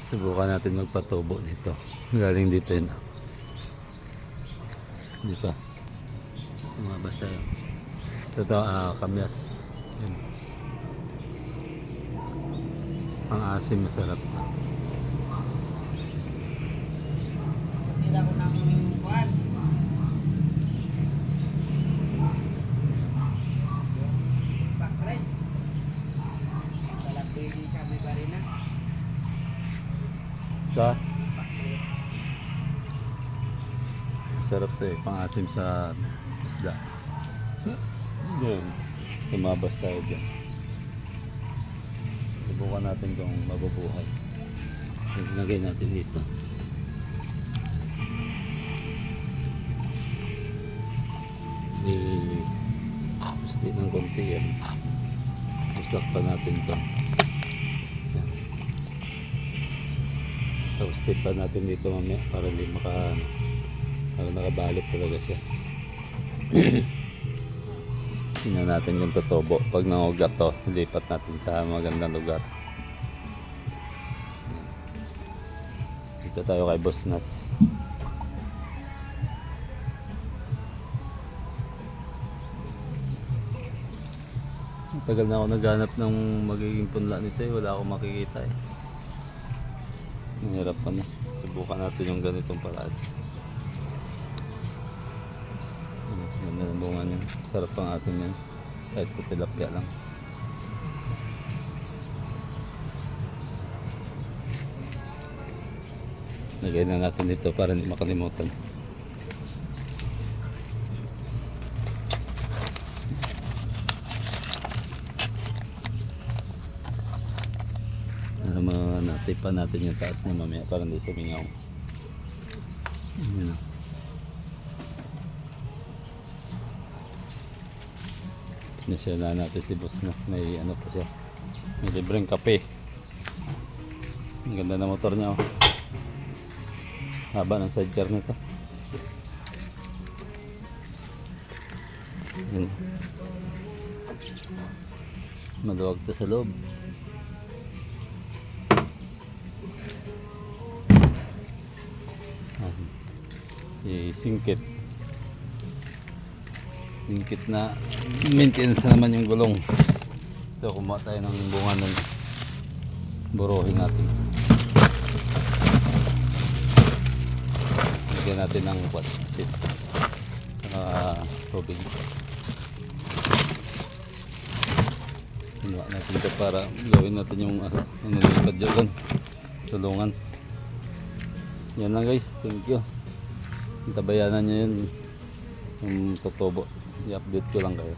Subukan natin magpatubo dito. Galing dito yun. Dito. Basta yun. Ito kamyas. Yun. Ang asim masarap na. Tira ko ng kuwan. Backlights. Talapili siya may barina. Sa? Masarap to eh. Pang-asim sa isda. Yun. Tumabas tayo dyan. Subukan natin kung mabubuhay. Ilagay natin dito. Gusto ng konti yan. Usak pa natin ito. Yan. Tapos tip pa natin dito mamaya para hindi para nakabalot talaga siya. Tingnan natin yung totobo. Pag nangugat to, lipat natin sa magandang lugar. Dito tayo kay Boss Nas. Tagal na ako naghanap ng magiging punla nito eh. Wala akong makikita eh. Mahirap pa na. Subukan natin yung ganitong paraan. Ganda ng bunga niya. Sarap pang asim yan. Kahit sa tilapia lang. Lagay na natin dito para hindi makalimutan. Tipan natin yung taas niya mamaya para hindi sumingaw. Yun. Sinesya natin si Boss Nas. May ano po siya. May libreng kape. Ang ganda na motor niya oh. Haba ng sidecar nito. Yun. Maluwag to sa loob. Singkit na maintenance na naman yung gulong. Ito kumuha tayo ng bunga ng buruhin natin. Lagyan natin ng asid tubig. Kumuha natin ito para gawin natin yung nilipad dyan tulungan. Yan lang guys, thank you. Tabayanan nyo yun yung totobo. I-update ko lang kayo.